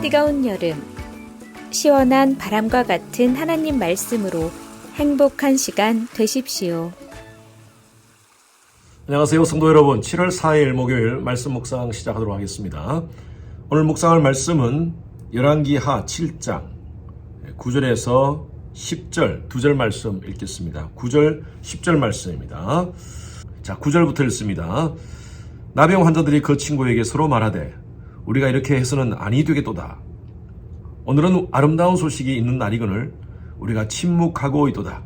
뜨거운 여름, 시원한 바람과 같은 하나님 말씀으로 행복한 시간 되십시오. 안녕하세요, 성도 여러분. 7월 4일 목요일 말씀 묵상 시작하도록 하겠습니다. 오늘 묵상할 말씀은 열왕기하 7장 9절에서 10절 두 절 말씀 읽겠습니다. 9절, 10절 말씀입니다. 자, 9절부터 읽습니다. 나병 환자들이 그 친구에게 서로 말하되 우리가 이렇게 해서는 아니 되겠도다. 오늘은 아름다운 소식이 있는 날이거늘 우리가 침묵하고 있도다.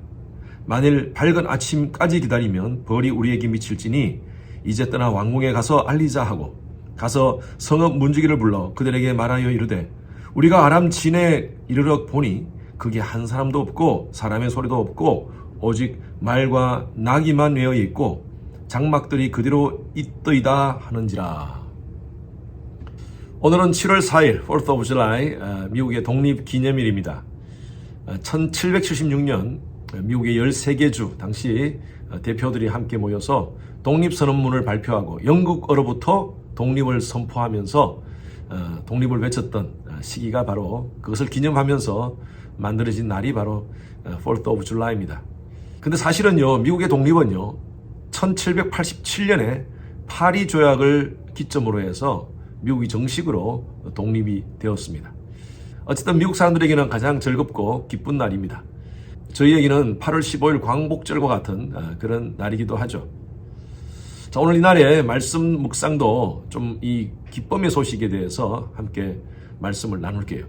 만일 밝은 아침까지 기다리면 벌이 우리에게 미칠지니 이제 떠나 왕궁에 가서 알리자 하고 가서 성읍 문지기를 불러 그들에게 말하여 이르되 우리가 아람 진에 이르러 보니 그게 한 사람도 없고 사람의 소리도 없고 오직 말과 나귀만 외어 있고 장막들이 그대로 있더이다 하는지라. 오늘은 7월 4일 4th of July 미국의 독립기념일입니다. 1776년 미국의 13개 주 당시 대표들이 함께 모여서 독립선언문을 발표하고 영국으로부터 독립을 선포하면서 독립을 외쳤던 시기가 바로 그것을 기념하면서 만들어진 날이 바로 4th of July입니다. 근데 사실은요, 미국의 독립은요 1787년에 파리 조약을 기점으로 해서 미국이 정식으로 독립이 되었습니다. 어쨌든 미국 사람들에게는 가장 즐겁고 기쁜 날입니다. 저희에게는 8월 15일 광복절과 같은 그런 날이기도 하죠. 자, 오늘 이날의 말씀 묵상도 좀 이 기쁨의 소식에 대해서 함께 말씀을 나눌게요.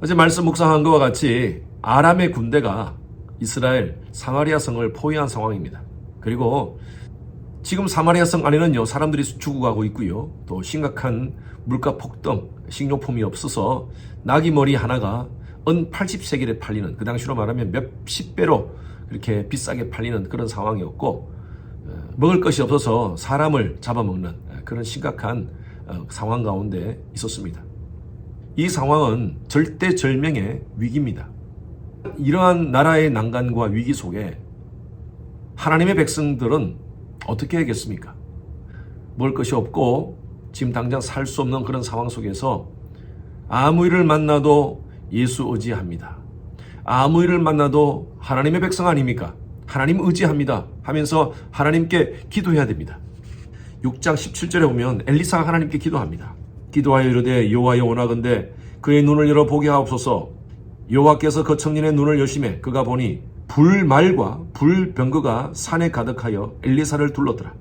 어제 말씀 묵상한 것과 같이 아람의 군대가 이스라엘 사마리아 성을 포위한 상황입니다. 그리고 지금 사마리아 성 안에는요 사람들이 죽어가고 있고요, 또 심각한 물가 폭등, 식료품이 없어서 나귀 머리 하나가 은 80세겔에 팔리는, 그 당시로 말하면 몇십 배로 그렇게 비싸게 팔리는 그런 상황이었고, 먹을 것이 없어서 사람을 잡아먹는 그런 심각한 상황 가운데 있었습니다. 이 상황은 절대절명의 위기입니다. 이러한 나라의 난간과 위기 속에 하나님의 백성들은 어떻게 하겠습니까? 먹을 것이 없고 지금 당장 살 수 없는 그런 상황 속에서 아무 일을 만나도 예수 의지합니다. 아무 일을 만나도 하나님의 백성 아닙니까? 하나님 의지합니다 하면서 하나님께 기도해야 됩니다. 6장 17절에 보면 엘리사가 하나님께 기도합니다. 기도하여 이르되 여호와여 원하건대 그의 눈을 열어 보게 하옵소서. 여호와께서 그 청년의 눈을 여심해 그가 보니 불말과 불병거가 산에 가득하여 엘리사를 둘렀더라.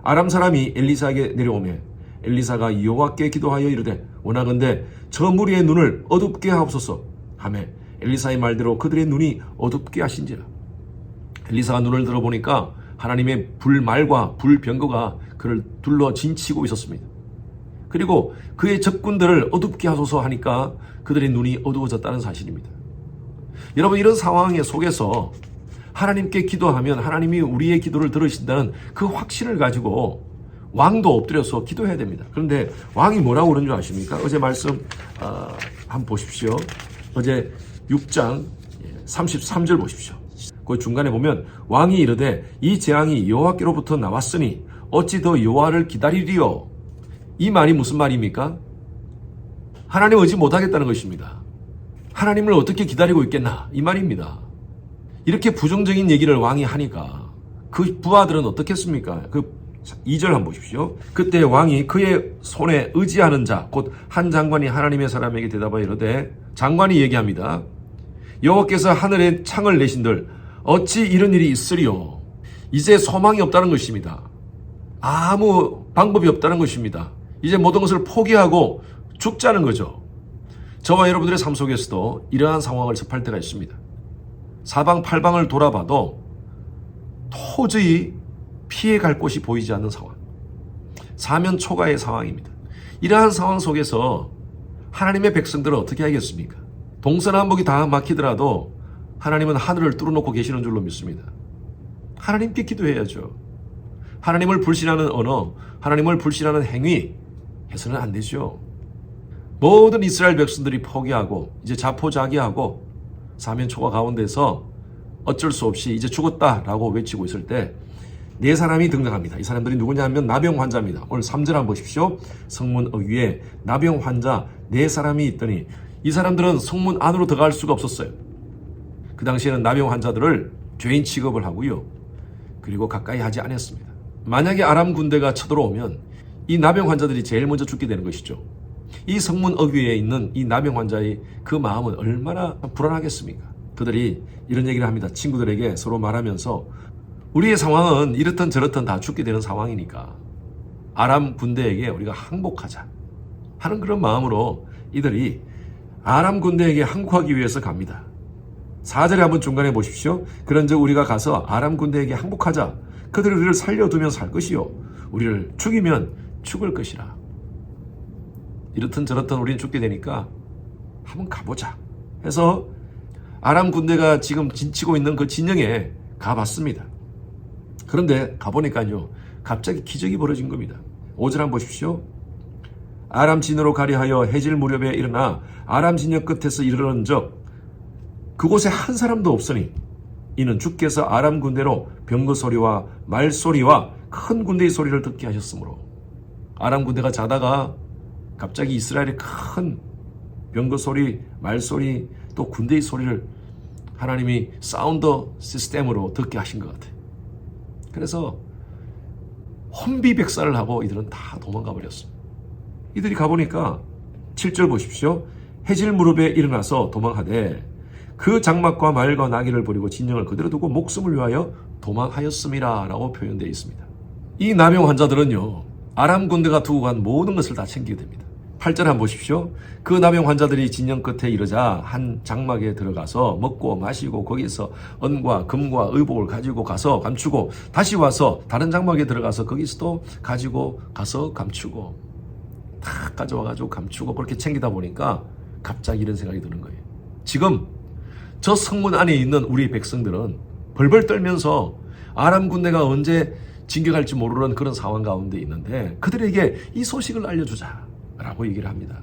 아람 사람이 엘리사에게 내려오매 엘리사가 여호와께 기도하여 이르되 원하건대 저 무리의 눈을 어둡게 하옵소서 하매 엘리사의 말대로 그들의 눈이 어둡게 하신지라. 엘리사가 눈을 들어보니까 하나님의 불말과 불병거가 그를 둘러 진치고 있었습니다. 그리고 그의 적군들을 어둡게 하소서 하니까 그들의 눈이 어두워졌다는 사실입니다. 여러분, 이런 상황의 속에서 하나님께 기도하면 하나님이 우리의 기도를 들으신다는 그 확신을 가지고 왕도 엎드려서 기도해야 됩니다. 그런데 왕이 뭐라고 그런 줄 아십니까? 어제 말씀 한번 보십시오. 어제 6장 33절 보십시오. 그 중간에 보면 왕이 이르되 이 재앙이 여호와께로부터 나왔으니 어찌 더 여호와를 기다리리요. 이 말이 무슨 말입니까? 하나님 의지 못하겠다는 것입니다. 하나님을 어떻게 기다리고 있겠나, 이 말입니다. 이렇게 부정적인 얘기를 왕이 하니까 그 부하들은 어떻겠습니까? 그 2절 한번 보십시오. 그때 왕이 그의 손에 의지하는 자 곧 한 장관이 하나님의 사람에게 대답하여 이르되, 장관이 얘기합니다. 여호와께서 하늘에 창을 내신들 어찌 이런 일이 있으리요. 이제 소망이 없다는 것입니다. 아무 방법이 없다는 것입니다. 이제 모든 것을 포기하고 죽자는 거죠. 저와 여러분들의 삶 속에서도 이러한 상황을 접할 때가 있습니다. 사방팔방을 돌아봐도 도저히 피해갈 곳이 보이지 않는 상황, 사면초가의 상황입니다. 이러한 상황 속에서 하나님의 백성들은 어떻게 하겠습니까? 동서남북이 다 막히더라도 하나님은 하늘을 뚫어놓고 계시는 줄로 믿습니다. 하나님께 기도해야죠. 하나님을 불신하는 언어, 하나님을 불신하는 행위 해서는 안 되죠. 모든 이스라엘 백성들이 포기하고 이제 자포자기하고 사면초가 가운데서 어쩔 수 없이 이제 죽었다라고 외치고 있을 때 네 사람이 등장합니다. 이 사람들이 누구냐 하면 나병 환자입니다. 오늘 3절 한번 보십시오. 성문 위에 나병 환자 네 사람이 있더니 이 사람들은 성문 안으로 들어갈 수가 없었어요. 그 당시에는 나병 환자들을 죄인 취급을 하고요. 그리고 가까이 하지 않았습니다. 만약에 아람 군대가 쳐들어오면 이 나병 환자들이 제일 먼저 죽게 되는 것이죠. 이 성문 어귀에 있는 이 나병 환자의 그 마음은 얼마나 불안하겠습니까? 그들이 이런 얘기를 합니다. 친구들에게 서로 말하면서 우리의 상황은 이렇든 저렇든 다 죽게 되는 상황이니까 아람 군대에게 우리가 항복하자 하는 그런 마음으로 이들이 아람 군대에게 항복하기 위해서 갑니다. 4절에 한번 중간에 보십시오. 그런즉 우리가 가서 아람 군대에게 항복하자. 그들이 우리를 살려두면 살 것이요 우리를 죽이면 죽을 것이라. 이렇든 저렇든 우리는 죽게 되니까 한번 가보자 해서 아람 군대가 지금 진치고 있는 그 진영에 가봤습니다. 그런데 가보니까요 갑자기 기적이 벌어진 겁니다. 5절 한번 보십시오. 아람 진으로 가리하여 해질 무렵에 일어나 아람 진영 끝에서 이르는적 그곳에 한 사람도 없으니 이는 주께서 아람 군대로 병거 소리와 말소리와 큰 군대의 소리를 듣게 하셨으므로. 아람 군대가 자다가 갑자기 이스라엘의 큰 병거 소리, 말소리, 또 군대의 소리를 하나님이 사운드 시스템으로 듣게 하신 것 같아요. 그래서 혼비백산을 하고 이들은 다 도망가 버렸습니다. 이들이 가보니까 7절 보십시오. 해질 무렵에 일어나서 도망하되 그 장막과 말과 나귀를 버리고 진영을 그대로 두고 목숨을 위하여 도망하였음이라 라고 표현되어 있습니다. 이 나병 환자들은요 아람 군대가 두고 간 모든 것을 다 챙기게 됩니다. 8절 한번 보십시오. 그 나병 환자들이 진영 끝에 이르자 한 장막에 들어가서 먹고 마시고 거기서 은과 금과 의복을 가지고 가서 감추고 다시 와서 다른 장막에 들어가서 거기서 또 가지고 가서 감추고 다 가져와가지고 감추고 그렇게 챙기다 보니까 갑자기 이런 생각이 드는 거예요. 지금 저 성문 안에 있는 우리 백성들은 벌벌 떨면서 아람 군대가 언제 진격할지 모르는 그런 상황 가운데 있는데 그들에게 이 소식을 알려주자 라고 얘기를 합니다.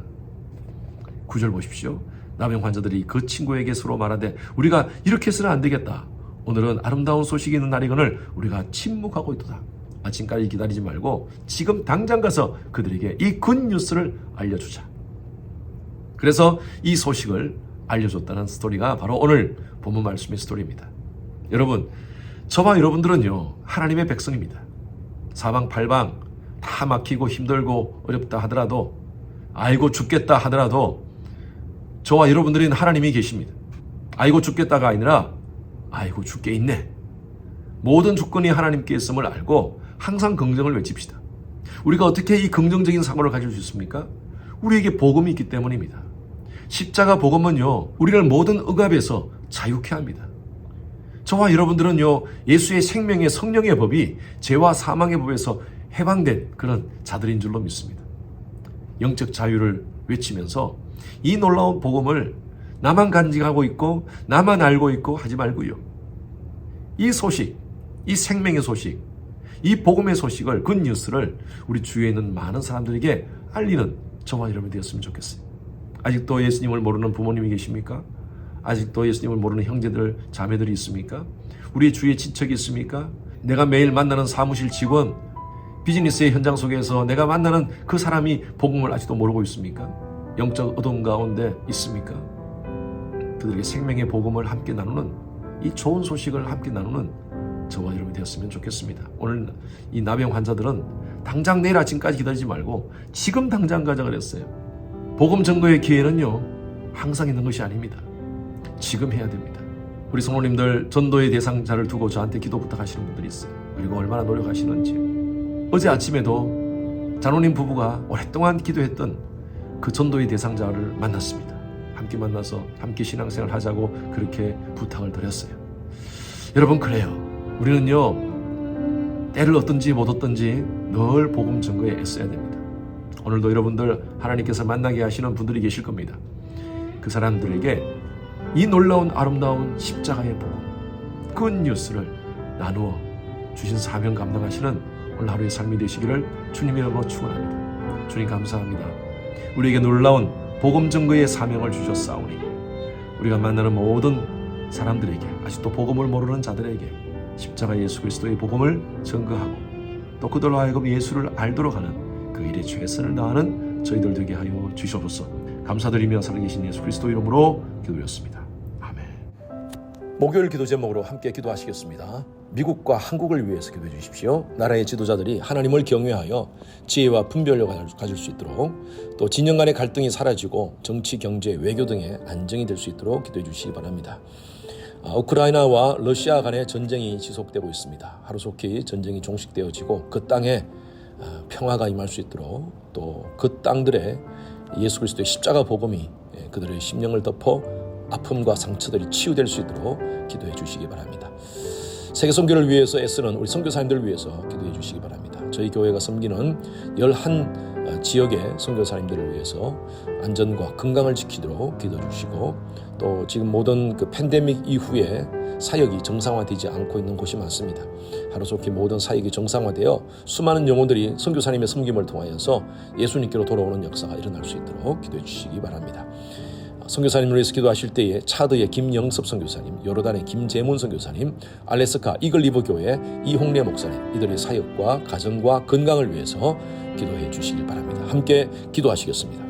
9절 보십시오. 나병 환자들이 그 친구에게 서로 말하되 우리가 이렇게 해서는 안 되겠다. 오늘은 아름다운 소식이 있는 날이거늘 우리가 침묵하고 있도다. 아침까지 기다리지 말고 지금 당장 가서 그들에게 이 굿뉴스를 알려주자. 그래서 이 소식을 알려줬다는 스토리가 바로 오늘 본문 말씀의 스토리입니다. 여러분, 저와 여러분들은요 하나님의 백성입니다. 사방팔방 다 막히고 힘들고 어렵다 하더라도 아이고 죽겠다 하더라도 저와 여러분들은 하나님이 계십니다. 아이고 죽겠다가 아니라 아이고 죽게 있네. 모든 조건이 하나님께 있음을 알고 항상 긍정을 외칩시다. 우리가 어떻게 이 긍정적인 사고를 가질 수 있습니까? 우리에게 복음이 있기 때문입니다. 십자가 복음은요 우리를 모든 억압에서 자유케 합니다. 저와 여러분들은요 예수의 생명의 성령의 법이 죄와 사망의 법에서 해방된 그런 자들인 줄로 믿습니다. 영적 자유를 외치면서 이 놀라운 복음을 나만 간직하고 있고 나만 알고 있고 하지 말고요. 이 소식, 이 생명의 소식, 이 복음의 소식을 굿뉴스를 우리 주위에 있는 많은 사람들에게 알리는 저와 여러분이 되었으면 좋겠어요. 아직도 예수님을 모르는 부모님이 계십니까? 아직도 예수님을 모르는 형제들, 자매들이 있습니까? 우리 주위에 친척이 있습니까? 내가 매일 만나는 사무실 직원, 비즈니스의 현장 속에서 내가 만나는 그 사람이 복음을 아직도 모르고 있습니까? 영적 어둠 가운데 있습니까? 그들에게 생명의 복음을 함께 나누는 이 좋은 소식을 함께 나누는 저와 여러분이 되었으면 좋겠습니다. 오늘 이 나병 환자들은 당장 내일 아침까지 기다리지 말고 지금 당장 가자 그랬어요. 복음 전거의 기회는요 항상 있는 것이 아닙니다. 지금 해야 됩니다. 우리 성도님들 전도의 대상자를 두고 저한테 기도 부탁하시는 분들이 있어요. 그리고 얼마나 노력하시는지. 어제 아침에도 장로님 부부가 오랫동안 기도했던 그 전도의 대상자를 만났습니다. 함께 만나서 함께 신앙생활 하자고 그렇게 부탁을 드렸어요. 여러분 그래요. 우리는요 때를 얻든지 못 얻든지 늘 복음 전거에 애써야 됩니다. 오늘도 여러분들 하나님께서 만나게 하시는 분들이 계실 겁니다. 그 사람들에게 이 놀라운 아름다운 십자가의 복음 굿뉴스를 나누어 주신 사명 감당하시는 오늘 하루의 삶이 되시기를 주님의 이름으로 축원합니다. 주님 감사합니다. 우리에게 놀라운 복음 전거의 사명을 주셨사오니 우리가 만나는 모든 사람들에게 아직도 복음을 모르는 자들에게 십자가 예수 그리스도의 복음을 증거하고 또 그들로 하여금 예수를 알도록 하는 그 일에 최선을 다하는 저희들 되게 하여 주시옵소서. 감사드리며 살아계신 예수 그리스도 이름으로 기도드렸습니다. 아멘. 목요일 기도 제목으로 함께 기도하시겠습니다. 미국과 한국을 위해서 기도해 주십시오. 나라의 지도자들이 하나님을 경외하여 지혜와 분별력을 가질 수 있도록, 또 진영 간의 갈등이 사라지고 정치, 경제, 외교 등의 안정이 될 수 있도록 기도해 주시기 바랍니다. 우크라이나와 러시아 간의 전쟁이 지속되고 있습니다. 하루속히 전쟁이 종식되어지고 그 땅에 평화가 임할 수 있도록, 또 그 땅들의 예수 그리스도의 십자가 복음이 그들의 심령을 덮어 아픔과 상처들이 치유될 수 있도록 기도해 주시기 바랍니다. 세계 선교를 위해서 애쓰는 우리 선교사님들을 위해서 기도해 주시기 바랍니다. 저희 교회가 섬기는 11 지역의 선교사님들을 위해서 안전과 건강을 지키도록 기도해 주시고, 또 지금 모든 그 팬데믹 이후에 사역이 정상화되지 않고 있는 곳이 많습니다. 하루속히 모든 사역이 정상화되어 수많은 영혼들이 선교사님의 섬김을 통하여서 예수님께로 돌아오는 역사가 일어날 수 있도록 기도해 주시기 바랍니다. 선교사님을 위해서 기도하실 때에 차드의 김영섭 선교사님, 요르단의 김재문 선교사님, 알래스카 이글리브 교회 이홍래 목사님, 이들의 사역과 가정과 건강을 위해서 기도해 주시길 바랍니다. 함께 기도하시겠습니다.